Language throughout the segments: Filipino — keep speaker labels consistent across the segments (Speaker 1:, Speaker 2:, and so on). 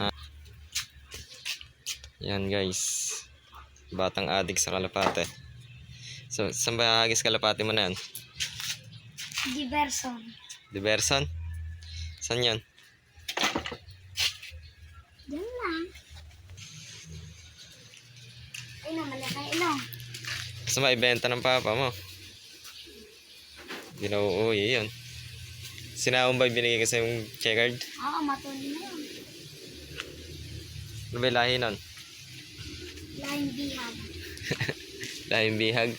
Speaker 1: Ah, yan guys. Batang adik sa kalapate. So, saan ba hagis kalapate mo na yan?
Speaker 2: Diverson.
Speaker 1: Diverson? Saan yan?
Speaker 2: Yan lang. Ay naman na kayo ilong.
Speaker 1: Gusto maibenta ng papa mo? Hindi na uuwi yun. Sinahong ba binigay ko sa yung checkered?
Speaker 2: Oo, matuloy na yun.
Speaker 1: Ano ba yung lahi nun?
Speaker 2: Lahing bihag.
Speaker 1: Lahing bihag.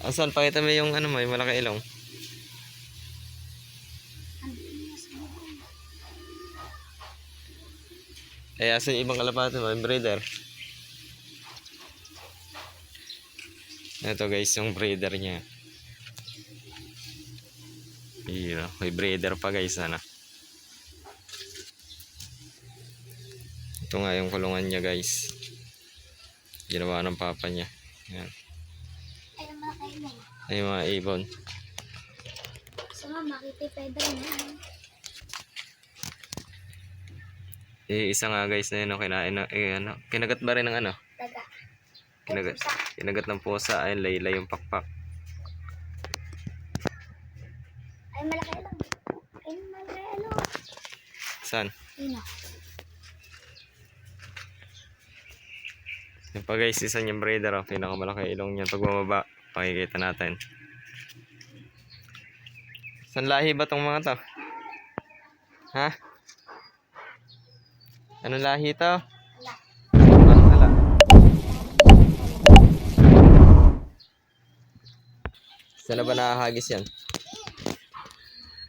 Speaker 1: Asan? Pakita mo yung ano mo, yung malaki ilong.
Speaker 2: Andun na sa bukong.
Speaker 1: Eh, asan yung ibang kalapate mo? Yung breeder. Ito guys, yung breeder niya. Iya, may breeder pa guys, ano. Ito nga yung kulungan niya guys. Ginawa ng papa niya. Yan.
Speaker 2: Ay naman na kayo ilong.
Speaker 1: Ay mga ibon.
Speaker 2: Gusto nga makita Pedro na.
Speaker 1: Eh, isa nga guys na yun, no, kinain na, ano, kinagat ba rin ng ano?
Speaker 2: Daga.
Speaker 1: Kinagat ng pusa, ayun, laylay yung pakpak.
Speaker 2: Ay malaki ilong. Ay malaki ilong.
Speaker 1: Saan?
Speaker 2: Ino.
Speaker 1: Yung pa guys, isa niyang breeder, oh, pinakamalaki ilong niya. Pag bumaba, pakikita natin. Saan lahi ba tong mga to? Ha? Anong lahi to?
Speaker 2: Wala.
Speaker 1: Parang wala. Saan na ba nakahagis yan?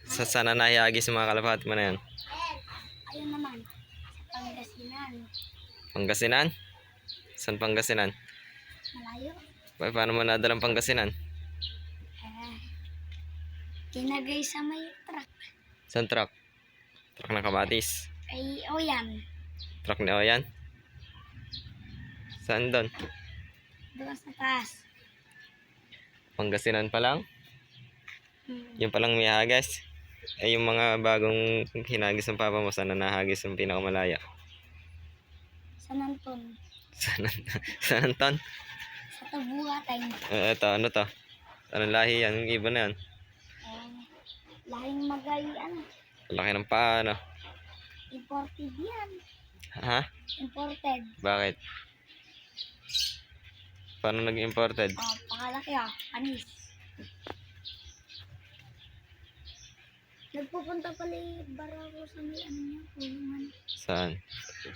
Speaker 1: Sana nahihagis yung mga kalapati mo na yan?
Speaker 2: Ayun naman. Sa Pangasinan.
Speaker 1: Pangasinan? Saan Pangasinan?
Speaker 2: Malayo.
Speaker 1: Paano mo nadalang Pangasinan?
Speaker 2: Kinagay sa may truck.
Speaker 1: Saan truck? Truck ng kamatis.
Speaker 2: Ay, o yan.
Speaker 1: Truck ni Oyan? Saan doon?
Speaker 2: Doon sa taas.
Speaker 1: Pangasinan pa lang? Yung palang may hagis? Ay yung mga bagong hinagis ng papa mo, sana nahagis yung pinakamalaya?
Speaker 2: Sa Nanton.
Speaker 1: Saan Anton?
Speaker 2: Sa Tabuhatay.
Speaker 1: Ito, ano to? Anong lahi yan? Yung ibon na yan.
Speaker 2: Lahing magay, ano,
Speaker 1: Laki ng paa, ano?
Speaker 2: imported yan.
Speaker 1: Ha?
Speaker 2: Imported.
Speaker 1: Bakit? Paano naging imported?
Speaker 2: Pakalaki panis. Nagpupunta pala yung barako sa may ano niya, kulungan.
Speaker 1: Saan?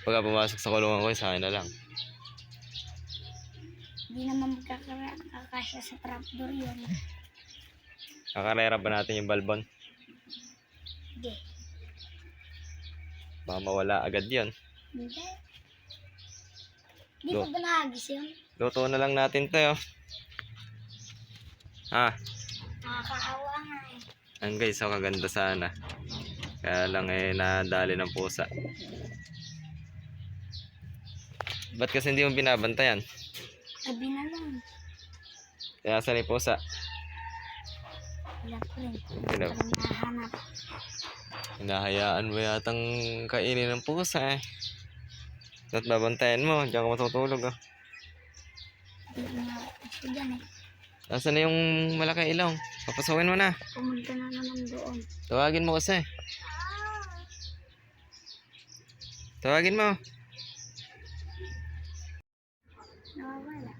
Speaker 1: Pagka pumasok sa kulungan ko, sa akin na lang.
Speaker 2: Hindi naman magkakasya sa trapdoor yun.
Speaker 1: Kakarera ba natin yung balbon?
Speaker 2: Hindi.
Speaker 1: Baka mawala agad yun.
Speaker 2: Hindi. Hindi pa ba nahagis yun?
Speaker 1: Luto na lang natin to, oh. Ha?
Speaker 2: Nakakaawa nga eh.
Speaker 1: Ang guys, so kaganda sana. Kaya lang nadali ng pusa. Ba't kasi hindi mo binabantayan?
Speaker 2: Sabi na lang.
Speaker 1: Kaya saan yung pusa?
Speaker 2: Wala ko rin.
Speaker 1: Hello.
Speaker 2: Parang nahanap.
Speaker 1: Hinahayaan mo yatang kainin ng pusa, eh. At babantayan mo, diyan ka matutulog, oh.
Speaker 2: Hindi nga gusto dyan eh.
Speaker 1: Nasaan na yung malaki ilong? Papasukin mo na.
Speaker 2: Pumunta na naman doon.
Speaker 1: Tawagin mo kasi. Tawagin mo.
Speaker 2: Nawawala.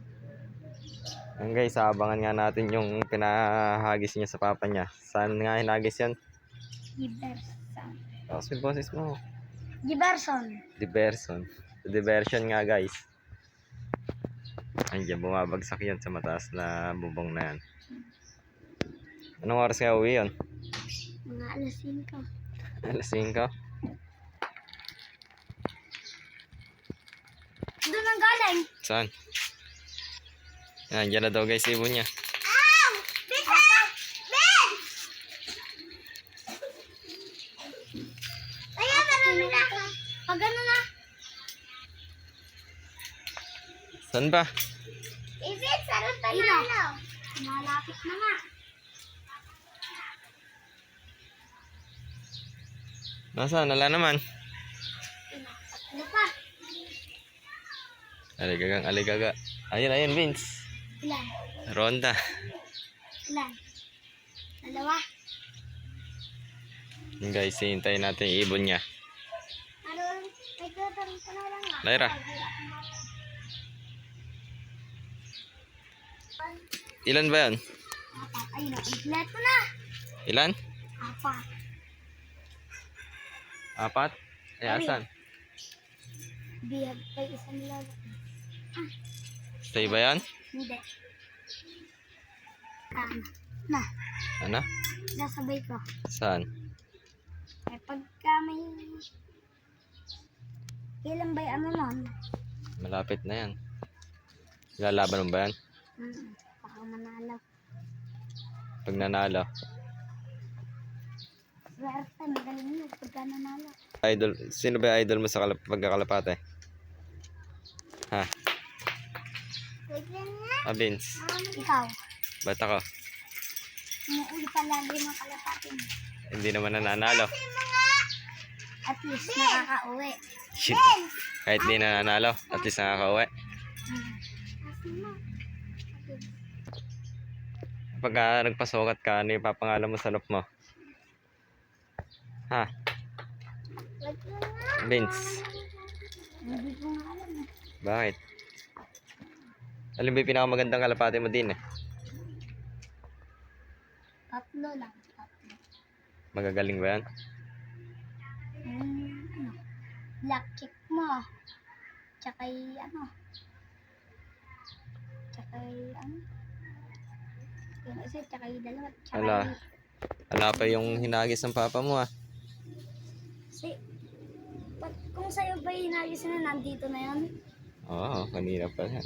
Speaker 1: Ang guys, abangan nga natin yung pinahagis niya sa papa niya. Saan nga hinagis yan?
Speaker 2: Diverson.
Speaker 1: Tapos may boses mo.
Speaker 2: Diverson.
Speaker 1: Diversion. Diversion nga guys. Andiyan, bumabagsak yan sa mataas na bubong na yan. Anong oras kaya uwi yun?
Speaker 2: Mga alas 5.
Speaker 1: Alas 5?
Speaker 2: Doon ang galing.
Speaker 1: Saan? Yan, dyan na daw guys, ibon niya.
Speaker 2: Kaya marami na. Pag ano na.
Speaker 1: Saan ba?
Speaker 2: Isip, sarap pa na ano. Malapit na nga.
Speaker 1: Nasaan? Wala naman.
Speaker 2: Ano pa?
Speaker 1: Aligagang aligaga. Ayun, Vince.
Speaker 2: Ilan?
Speaker 1: Ronda.
Speaker 2: Ilan? Dalawa?
Speaker 1: Yun guys, hintayin natin yung ibon niya.
Speaker 2: Ano? May gagawin ko na lang.
Speaker 1: Lyra. Ilan ba yan?
Speaker 2: Apat. Ayun na. Kompleto na.
Speaker 1: Ilan?
Speaker 2: Apat.
Speaker 1: 4? Eh, asan?
Speaker 2: Bihag pa isang lalo.
Speaker 1: Stay ba yan?
Speaker 2: Hindi. Na.
Speaker 1: Ano?
Speaker 2: Nasabay ko.
Speaker 1: Saan?
Speaker 2: Eh, pagka may... Kailan ba yung ano nun?
Speaker 1: Malapit na yan. Lalaban mo ba yan?
Speaker 2: Baka manalo.
Speaker 1: Pag nanalo.
Speaker 2: Swerte, magaling yun pagka nanalo.
Speaker 1: Idol, sino ba yung idol mo sa pagkakalapate? Ha?
Speaker 2: Wait lang nga.
Speaker 1: Vince.
Speaker 2: Ikaw.
Speaker 1: Ba't ako?
Speaker 2: Umuuli pa lagi ng kalapati mo.
Speaker 1: Hindi naman nanalo.
Speaker 2: At least nakaka-uwi.
Speaker 1: Shit. Kahit di nanalo, at least nakaka-uwi. Pagka nagpasukat ka, ano yung papangalan mo sa loob mo? Ha?
Speaker 2: Wait lang nga.
Speaker 1: Vince.
Speaker 2: Hindi ko nga alam eh.
Speaker 1: Bakit? Alam ba yung pinakamagandang kalapate mo din eh?
Speaker 2: Tatlo lang. Tatlo.
Speaker 1: Magagaling ba yan?
Speaker 2: Ano? Black chick mo. Tsaka ano? Tsaka ano? Yung isa, tsaka yung dalawa. Tsaka
Speaker 1: Ala. Ala pa yung hinagis ng papa mo ah.
Speaker 2: Si, kung sa'yo ba hinagis na nandito na yan?
Speaker 1: Oo, kanina pa yan.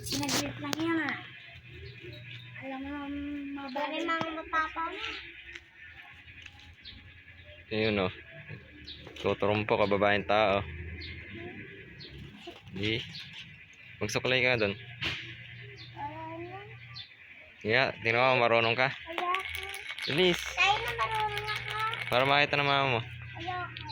Speaker 2: Sinaglit lang yan ah. Alam mo, mabari mga matapa na.
Speaker 1: Ayun oh. Tuturumpo ka, babaeng tao. Di. Magsuklay ka doon. Yeah, tingnan mo, marunong ka.
Speaker 2: Ayoko.
Speaker 1: Bilis.
Speaker 2: Tayo na marunong ako.
Speaker 1: Para makita ng mama mo.
Speaker 2: Ayoko.